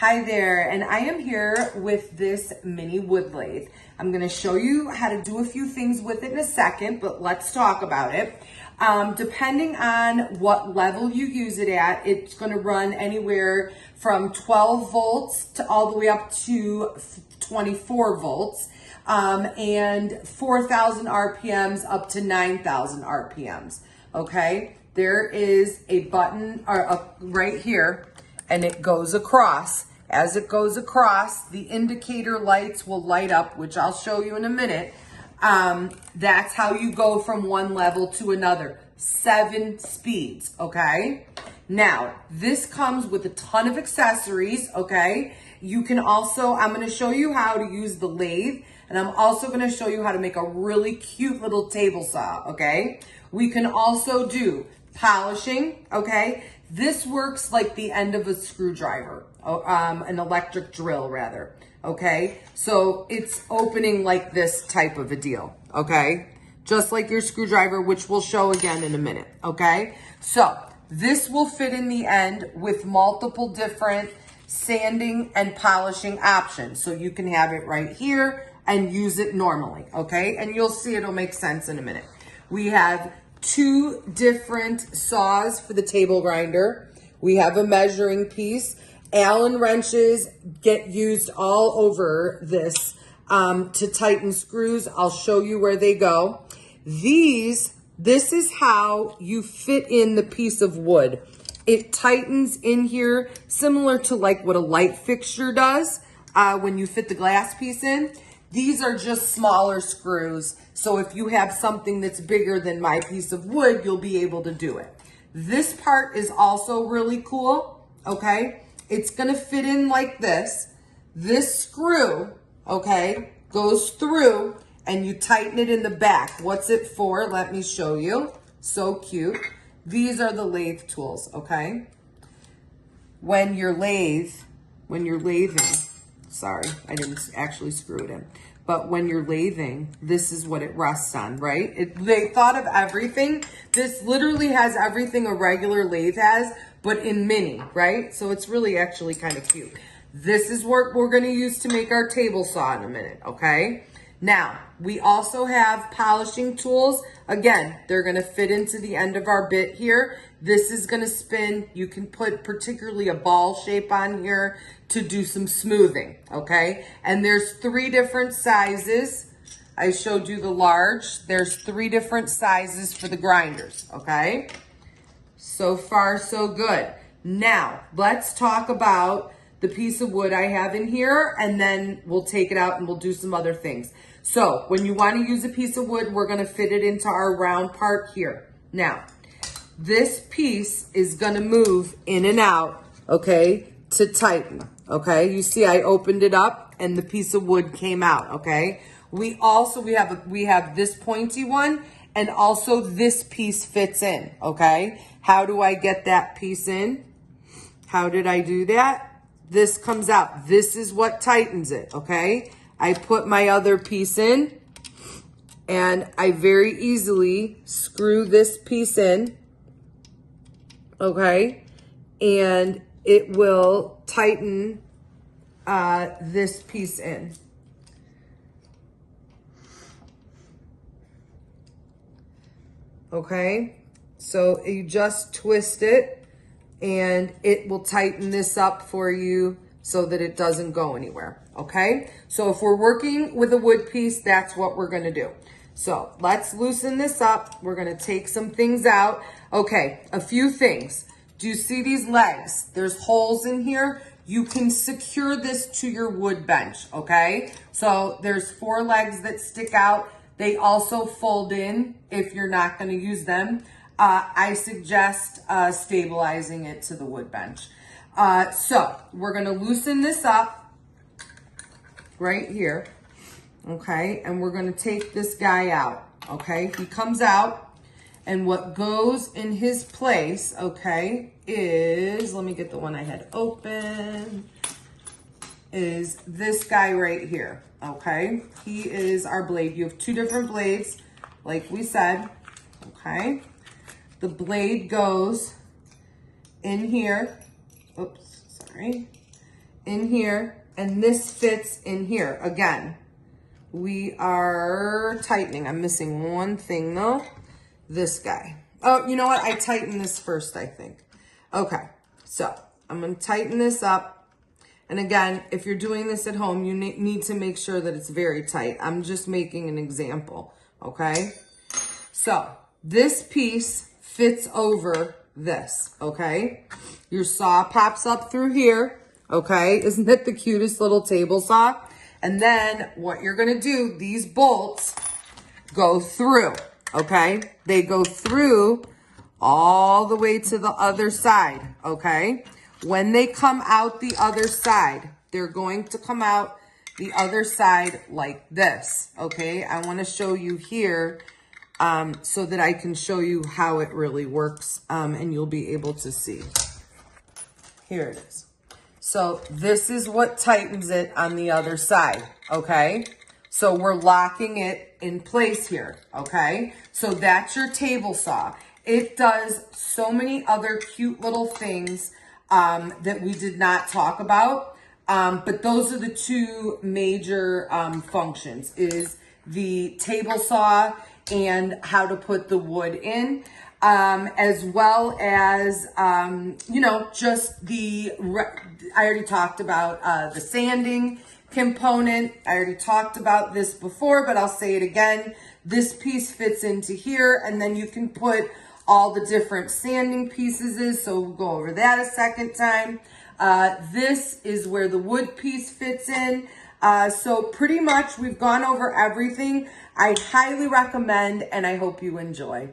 Hi there, and I am here with this mini wood lathe. I'm gonna show you how to do a few things with it in a second, but let's talk about it. Depending on what level you use it at, it's gonna run anywhere from 12 volts to all the way up to 24 volts, and 4,000 RPMs up to 9,000 RPMs, okay? There is a button right here, and it goes across. As it goes across, the indicator lights will light up, which I'll show you in a minute. That's how you go from one level to another. 7 speeds, okay? Now, this comes with a ton of accessories, okay? You can also, I'm gonna show you how to use the lathe, and I'm also gonna show you how to make a really cute little table saw, okay? We can also do polishing, okay? This works like the end of a screwdriver, an electric drill rather, okay? So it's opening like this type of a deal, okay? Just like your screwdriver, which we'll show again in a minute, okay? So this will fit in the end with multiple different sanding and polishing options. So you can have it right here and use it normally, okay? And you'll see it'll make sense in a minute. We have 2 different saws for the table grinder. We have a measuring piece. Allen wrenches get used all over this to tighten screws. I'll show you where they go. This is how you fit in the piece of wood. It tightens in here similar to like what a light fixture does when you fit the glass piece in. These are just smaller screws, so if you have something that's bigger than my piece of wood, you'll be able to do it. This part is also really cool, okay? It's gonna fit in like this. This screw, okay, goes through and you tighten it in the back. What's it for? Let me show you. So cute. These are the lathe tools, okay? When you're lathing, sorry, I didn't actually screw it in. But when you're lathing, this is what it rests on, right? They thought of everything. This literally has everything a regular lathe has, but in mini, right? So it's really actually kind of cute. This is what we're gonna use to make our table saw in a minute, okay? Now, we also have polishing tools. Again, they're gonna fit into the end of our bit here. This is gonna spin. You can put particularly a ball shape on here to do some smoothing, okay? And there's 3 different sizes. I showed you the large. There's 3 different sizes for the grinders, okay? So far, so good. Now, let's talk about the piece of wood I have in here, and then we'll take it out and we'll do some other things. So when you want to use a piece of wood, we're going to fit it into our round part here. Now, this piece is going to move in and out, okay, to tighten, okay? You see I opened it up and the piece of wood came out, okay? We have this pointy one, and also this piece fits in, okay? How do I get that piece in? How did I do that? This comes out. This is what tightens it, okay? I put my other piece in, and I very easily screw this piece in, okay? And it will tighten this piece in. Okay? So you just twist it, and it will tighten this up for you so that it doesn't go anywhere, okay? So if we're working with a wood piece, that's what we're gonna do. So let's loosen this up. We're gonna take some things out. Okay, a few things. Do you see these legs? There's holes in here. You can secure this to your wood bench, okay? So there's 4 legs that stick out. They also fold in if you're not gonna use them. I suggest stabilizing it to the wood bench. So we're gonna loosen this up right here, okay? And we're gonna take this guy out, okay? He comes out, and what goes in his place, okay, is, let me get the one I had open, is this guy right here, okay? He is our blade. You have 2 different blades, like we said, okay? The blade goes in here, oops, sorry, in here, and this fits in here. Again, we are tightening. I'm missing one thing though. This guy. Oh, you know what? I tighten this first, I think. Okay, so I'm gonna tighten this up. And again, if you're doing this at home, you need to make sure that it's very tight. I'm just making an example, okay? So this piece fits over this, okay? Your saw pops up through here, okay? Isn't that the cutest little table saw? And then what you're gonna do, these bolts go through, okay? They go through all the way to the other side, okay? When they come out the other side, they're going to come out the other side like this, okay? I wanna show you here so that I can show you how it really works and you'll be able to see. Here it is. So this is what tightens it on the other side, okay? So we're locking it in place here, okay? So that's your table saw. It does so many other cute little things that we did not talk about, but those are the two major functions, is the table saw and how to put the wood in, as well as, you know, just I already talked about the sanding component. I already talked about this before, but I'll say it again. This piece fits into here, and then you can put all the different sanding pieces is, so we'll go over that a second time. This is where the wood piece fits in. So pretty much we've gone over everything. I highly recommend, and I hope you enjoy.